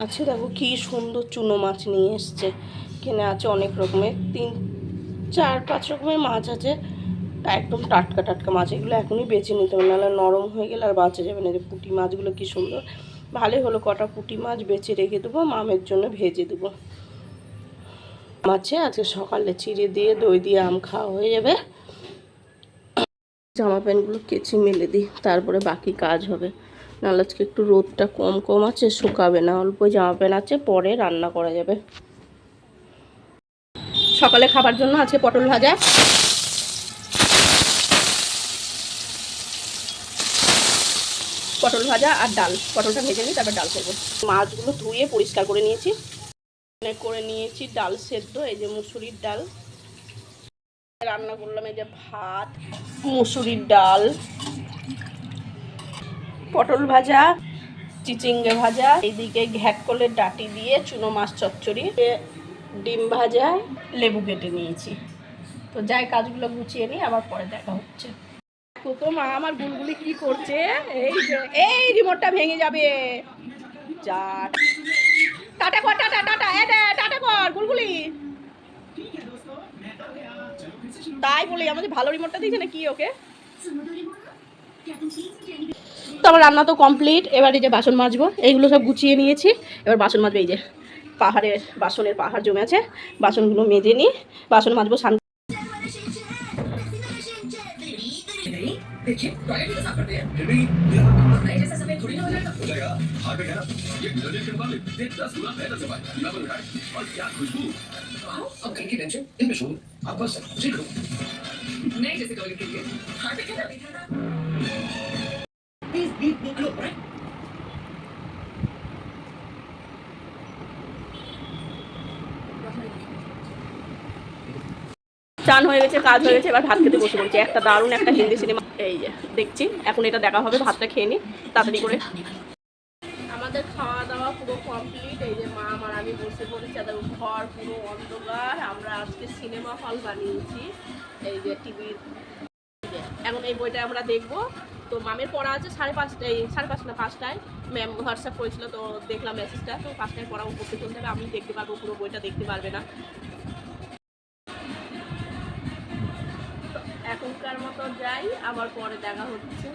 আছে দেখো কি সুন্দর চুনো মাছ নিয়ে এসছে। এখানে আছে অনেক রকমের 3-4-5 রকমের মাছ আছে। একদম টাটকা টাটকা মাছ, এগুলো এখনই বেছে নিতে হবে, নাহলে নরম হয়ে গেলে আর বাঁচা যাবে না। পুঁটি মাছগুলো কি সুন্দর, ভালোই হলো কটা পুঁটি মাছ বেছে রেখে দেবো, মামের জন্য ভেজে দেবো। মাছে আজকে সকালে চিড়ে দিয়ে দই দিয়ে আম খাওয়া হয়ে যাবে। জামা প্যান্টগুলো কেচে মেলে দিই, তারপরে বাকি কাজ হবে। নাহলে আজকে একটু রোদটা কম কম আছে, শুকাবে না। অল্প জামা প্যান্ট আছে, পরে রান্না করা যাবে। সকালে খাবার জন্য আছে পটল ভাজা, আর ডাল। পটলটা ভেজে নিই, তারপর ডাল করবো। মাছগুলো ধুয়ে পরিষ্কার করে নিয়েছি। ডাল সেদ্ধ, এই যে মুসুরির ডাল রান্না করলাম। এই যে ভাত, মুসুরির ডাল, পটল ভাজা, চিচিঙ্গে ভাজা, এইদিকে ঘ্যাটকলের ডাঁটি দিয়ে চুনো মাছ চচ্চড়ি, ডিম ভাজা, লেবু কেটে নিয়েছি। তো যাই কাজগুলো গুছিয়ে নিই, আবার পরে দেখা হচ্ছে। তো মা আমার গুলগুলি কি করছে, এই রিমোটটা ভেঙে যাবে। যা টাটা কর, টাটা টাটা টাটা কর গুলগুলি। তাই বলি আমাদের ভালো রিমোটটা দিয়েছে না কি ওকে। তো আমার রান্না তো কমপ্লিট। এবার এই যে বাসন মাজবো, এইগুলো সব গুছিয়ে নিয়েছি। এবার বাসন মাজবো। এই যে বাসনের পাহাড় জমে আছে, বাসনগুলো মেজে নিই, বাসন মাজবো। देखिए टॉयलेट भी साफ करते हैं फिर भी नहीं जैसा समय थोड़ी ना हो जाएगा हार में है ना ये डिटर्जेंट के मुकाबले 10 गुना बेहतर सफाई डबल उठाए और क्या खुशबू अब घर की टेंशन इन पे छोड़ आप बस उसी करो नहीं जैसे टॉयलेट के लिए हार में क्या लो राइट চান হয়ে গেছে, কাজ হয়ে গেছে, এবার ভাত খেতে বসে পড়েছি। একটা দারুণ একটা হিন্দি সিনেমা এই যে দেখছি, এখন এটা দেখা হবে। ভাতটা খেয়ে নিই তাড়াতাড়ি করে। আমাদের খাওয়া দাওয়া পুরো কমপ্লিট। এই যে মা আমার আমি বসে পড়েছি, আর ঘর পুরো অন্ধকার। আমরা আজকে সিনেমা হল বানিয়েছি, এই যে টিভির। এখন এই বইটা আমরা দেখবো। তো মামের পড়া আছে 5:30, 5:30 না 5টায়। ম্যাম হোয়াটসঅ্যাপ করেছিল, তো দেখলাম মেসেজটা। তো 5টায় পড়া পড়তে চলতে হবে, আমি দেখতে পারবো, পুরো বইটা দেখতে পারবে না। এখনকার মতো যাই, আবার পরে দেখা হচ্ছে।